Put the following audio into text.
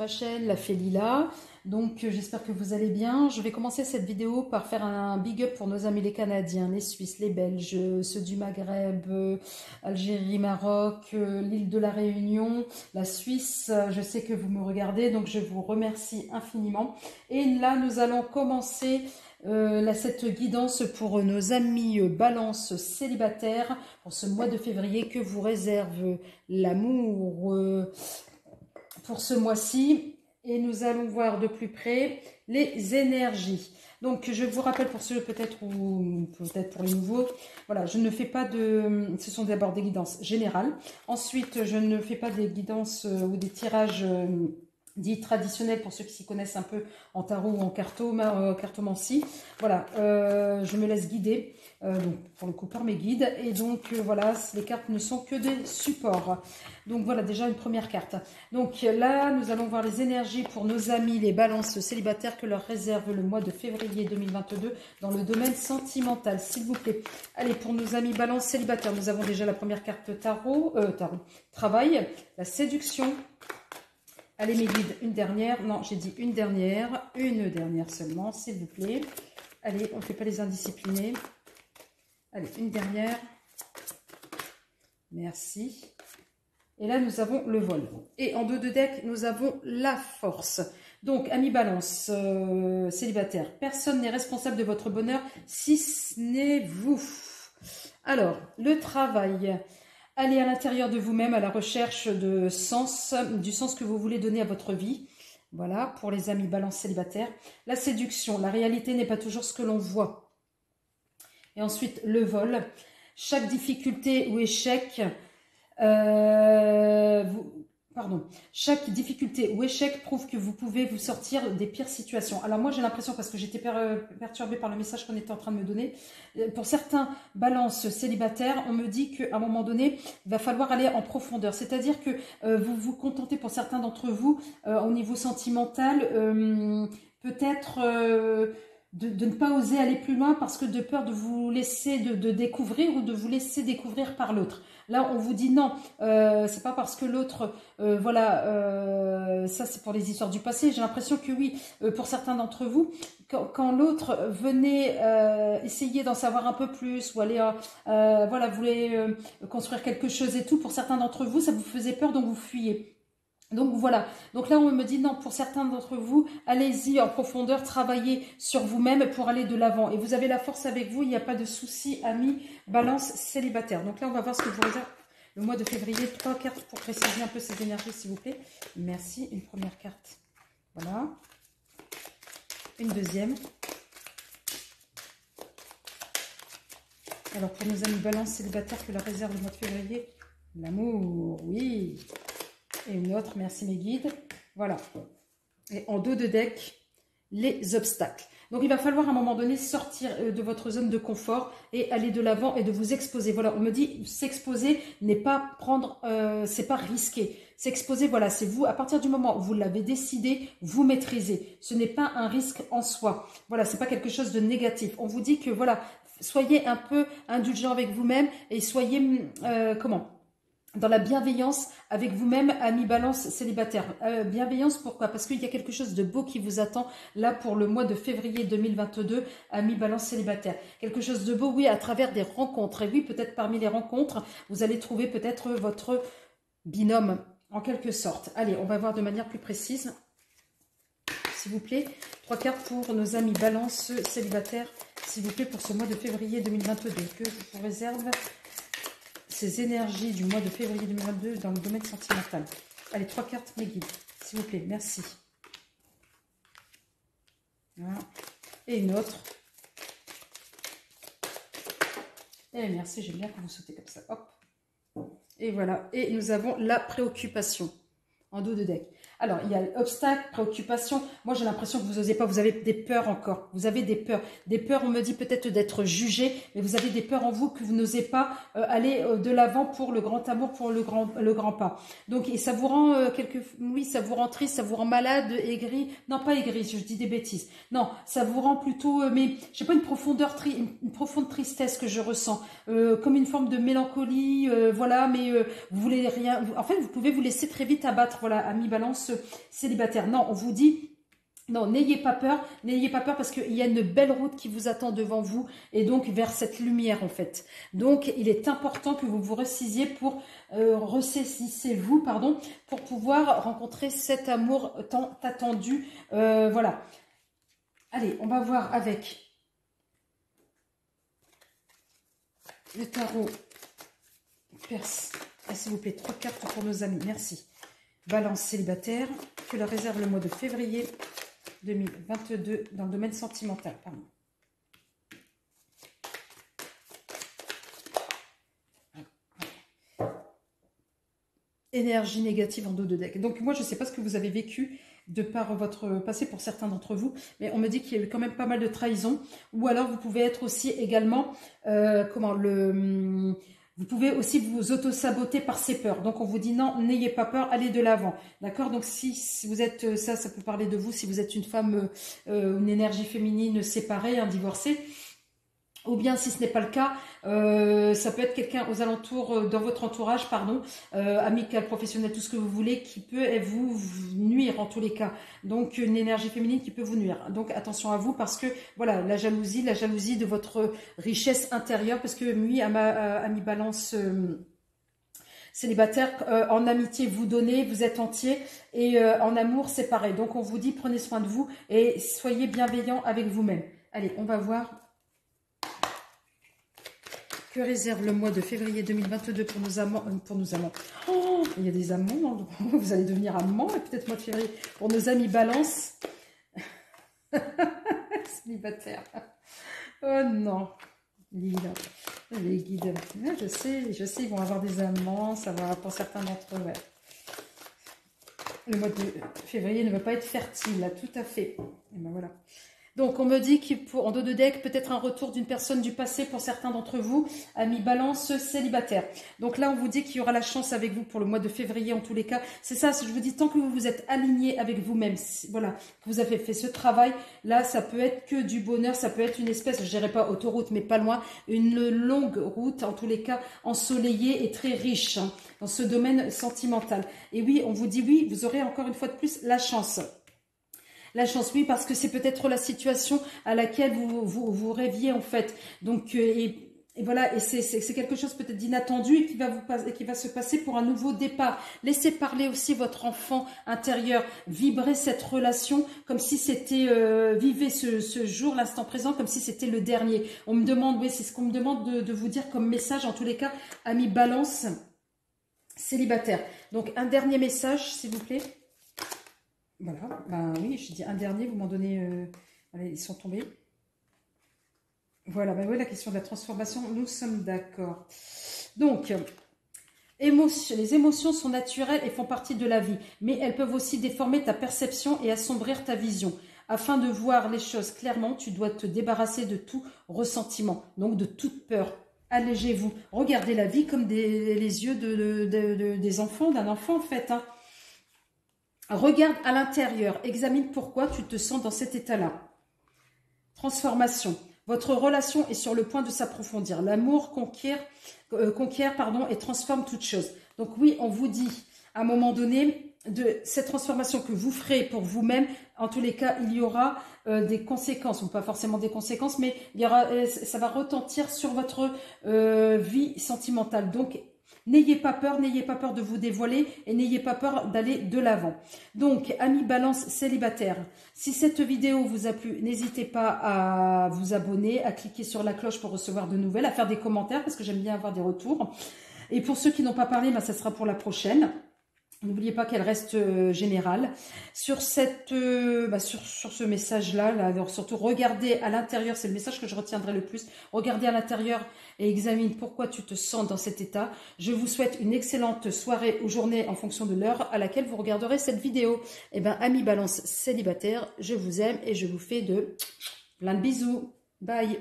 chaîne, la Fée Lila. Donc j'espère que vous allez bien. Je vais commencer cette vidéo par faire un big up pour nos amis les Canadiens, les Suisses, les Belges, ceux du Maghreb, Algérie, Maroc, l'île de la Réunion, la Suisse. Je sais que vous me regardez, donc je vous remercie infiniment. Et là, nous allons commencer cette guidance pour nos amis balance célibataires pour ce mois de février. Que vous réserve l'amour pour ce mois-ci? Et nous allons voir de plus près les énergies. Donc, je vous rappelle pour ceux peut-être ou peut-être pour les nouveaux, voilà, je ne fais pas de... Ce sont d'abord des guidances générales. Ensuite, je ne fais pas des guidances ou des tirages dits traditionnels pour ceux qui s'y connaissent un peu en tarot ou en cartomancie. Voilà, je me laisse guider, donc, pour le coup par mes guides. Et donc, voilà, les cartes ne sont que des supports. Donc voilà déjà une première carte. Donc là, nous allons voir les énergies pour nos amis, les balances célibataires, que leur réserve le mois de février 2022 dans le domaine sentimental, s'il vous plaît. Allez, pour nos amis balances célibataires, nous avons déjà la première carte tarot, travail, la séduction. Allez mes guides, une dernière. Non, j'ai dit une dernière seulement, s'il vous plaît. Allez, on ne fait pas les indisciplinés. Allez, une dernière. Merci. Et là, nous avons le vol. Et en dos de deck, nous avons la force. Donc, amis balance célibataire, personne n'est responsable de votre bonheur si ce n'est vous. Alors, le travail. Allez à l'intérieur de vous-même à la recherche de sens, du sens que vous voulez donner à votre vie. Voilà, pour les amis balance célibataires. La séduction. La réalité n'est pas toujours ce que l'on voit. Et ensuite, le vol. Chaque difficulté ou échec... chaque difficulté ou échec prouve que vous pouvez vous sortir des pires situations. Alors moi j'ai l'impression, parce que j'étais perturbée par le message qu'on était en train de me donner, pour certains balances célibataires, on me dit qu'à un moment donné, il va falloir aller en profondeur. C'est-à-dire que vous vous contentez pour certains d'entre vous au niveau sentimental, peut-être... de ne pas oser aller plus loin parce que de peur de vous laisser de découvrir ou de vous laisser découvrir par l'autre. Là, on vous dit non, c'est pas parce que l'autre, ça c'est pour les histoires du passé. J'ai l'impression que oui, pour certains d'entre vous, quand l'autre venait essayer d'en savoir un peu plus ou aller, voulait construire quelque chose et tout, pour certains d'entre vous, ça vous faisait peur, donc vous fuyez. Donc voilà, donc là on me dit non, pour certains d'entre vous, allez-y en profondeur, travaillez sur vous-même pour aller de l'avant. Et vous avez la force avec vous, il n'y a pas de souci, amis, balance célibataire. Donc là on va voir ce que vous réserve le mois de février. 3 cartes pour préciser un peu ces énergies s'il vous plaît. Merci, une première carte, voilà. Une deuxième. Alors pour nos amis balance célibataires, que leur réserve le mois de février, l'amour, oui. Et une autre, merci mes guides. Voilà. Et en dos de deck, les obstacles. Donc, il va falloir à un moment donné sortir de votre zone de confort et aller de l'avant et de vous exposer. Voilà, on me dit, s'exposer n'est pas prendre, c'est pas risquer. S'exposer, voilà, c'est vous, à partir du moment où vous l'avez décidé, vous maîtrisez. Ce n'est pas un risque en soi. Voilà, c'est pas quelque chose de négatif. On vous dit que, voilà, soyez un peu indulgent avec vous-même et soyez, dans la bienveillance avec vous-même, amis balance célibataire. Bienveillance, pourquoi? Parce qu'il y a quelque chose de beau qui vous attend là pour le mois de février 2022, amis balance célibataire. Quelque chose de beau, oui, à travers des rencontres. Et oui, peut-être parmi les rencontres, vous allez trouver peut-être votre binôme, en quelque sorte. Allez, on va voir de manière plus précise, s'il vous plaît. 3 cartes pour nos amis balance célibataires, s'il vous plaît, pour ce mois de février 2022. Que je vous réserve ces énergies du mois de février 2022 dans le domaine sentimental. Allez, 3 cartes, mes guides, s'il vous plaît, merci. Voilà. Et une autre. Et merci, j'aime bien quand vous sautez comme ça. Hop. Et voilà. Et nous avons la préoccupation en dos de deck. Alors, il y a obstacle, préoccupation. Moi, j'ai l'impression que vous n'osez pas. Vous avez des peurs encore. Vous avez des peurs. Des peurs, on me dit peut-être d'être jugé, mais vous avez des peurs en vous que vous n'osez pas aller de l'avant pour le grand amour, pour le grand pas. Donc, et ça vous rend oui, ça vous rend triste, ça vous rend malade, aigri. Non, pas aigri, je dis des bêtises. Non, ça vous rend plutôt, mais je sais pas, une profonde tristesse que je ressens, comme une forme de mélancolie, voilà. Mais vous voulez rien. En fait, vous pouvez vous laisser très vite abattre. Voilà, ami balance balance célibataire. Non, on vous dit, non, n'ayez pas peur parce qu'il y a une belle route qui vous attend devant vous et donc vers cette lumière en fait. Donc, il est important que vous vous ressaisiez ressaisissez-vous, pardon, pour pouvoir rencontrer cet amour tant attendu. Voilà. Allez, on va voir avec le tarot perse. S'il vous plaît, 3 cartes pour nos amis. Merci. Balance célibataire, que leur réserve le mois de février 2022 dans le domaine sentimental. Pardon. Énergie négative en dos de deck. Donc moi, je ne sais pas ce que vous avez vécu de par votre passé pour certains d'entre vous, mais on me dit qu'il y a eu quand même pas mal de trahisons. Ou alors, vous pouvez être aussi également, vous pouvez aussi vous auto-saboter par ces peurs. Donc, on vous dit non, n'ayez pas peur, allez de l'avant. D'accord? Donc, si vous êtes, ça peut parler de vous, si vous êtes une femme, une énergie féminine séparée, divorcée. Ou bien, si ce n'est pas le cas, ça peut être quelqu'un aux alentours, dans votre entourage, pardon, amical, professionnel, tout ce que vous voulez, qui peut vous nuire en tous les cas. Donc, une énergie féminine qui peut vous nuire. Donc, attention à vous parce que, voilà, la jalousie de votre richesse intérieure, parce que lui, ami balance célibataire, en amitié, vous donnez, vous êtes entier, et en amour, c'est pareil. Donc, on vous dit, prenez soin de vous et soyez bienveillant avec vous-même. Allez, on va voir. Que réserve le mois de février 2022 pour nos amants, Oh, il y a des amants, vous allez devenir amants, et peut-être mois de février pour nos amis balance. Célibataire. Oh non. Les guides. Je sais, ils vont avoir des amants, ça va pour certains d'entre eux. Ouais. Le mois de février ne va pas être fertile, là, tout à fait. Et ben voilà. Donc, on me dit qu'en dos de deck, peut-être un retour d'une personne du passé pour certains d'entre vous, amis balance célibataire. Donc là, on vous dit qu'il y aura la chance avec vous pour le mois de février en tous les cas. C'est ça, je vous dis, tant que vous vous êtes aligné avec vous-même, voilà, que vous avez fait ce travail, là, ça peut être que du bonheur, ça peut être une espèce, je dirais pas autoroute, mais pas loin, une longue route, en tous les cas, ensoleillée et très riche dans ce domaine sentimental. Et oui, on vous dit oui, vous aurez encore une fois de plus la chance. La chance, oui, parce que c'est peut-être la situation à laquelle vous rêviez en fait. Donc, et voilà, et c'est quelque chose peut-être d'inattendu et qui va se passer pour un nouveau départ. Laissez parler aussi votre enfant intérieur, vibrer cette relation comme si c'était, vivez ce jour, l'instant présent, comme si c'était le dernier. On me demande, oui, c'est ce qu'on me demande de vous dire comme message, en tous les cas, amis balance célibataire. Donc, un dernier message, s'il vous plaît. Voilà, ben oui, je dis un dernier, vous m'en donnez, allez, ils sont tombés. Voilà, ben oui, la question de la transformation, nous sommes d'accord. Donc, les émotions sont naturelles et font partie de la vie, mais elles peuvent aussi déformer ta perception et assombrir ta vision. Afin de voir les choses clairement, tu dois te débarrasser de tout ressentiment, donc de toute peur. Allégez-vous, regardez la vie comme les yeux des enfants, d'un enfant en fait, hein. Regarde à l'intérieur, examine pourquoi tu te sens dans cet état-là. Transformation. Votre relation est sur le point de s'approfondir. L'amour conquiert et transforme toute chose. Donc oui, on vous dit à un moment donné de cette transformation que vous ferez pour vous-même. En tous les cas, il y aura des conséquences, ou pas forcément des conséquences, mais ça va retentir sur votre vie sentimentale. Donc, n'ayez pas peur de vous dévoiler et n'ayez pas peur d'aller de l'avant. Donc, amis balance célibataire, si cette vidéo vous a plu, n'hésitez pas à vous abonner, à cliquer sur la cloche pour recevoir de nouvelles, à faire des commentaires parce que j'aime bien avoir des retours. Et pour ceux qui n'ont pas parlé, ça sera pour la prochaine. N'oubliez pas qu'elle reste générale. Sur ce message-là, surtout regardez à l'intérieur, c'est le message que je retiendrai le plus. Regardez à l'intérieur et examine pourquoi tu te sens dans cet état. Je vous souhaite une excellente soirée ou journée en fonction de l'heure à laquelle vous regarderez cette vidéo. Eh bien, amis balance célibataire, je vous aime et je vous fais plein de bisous. Bye.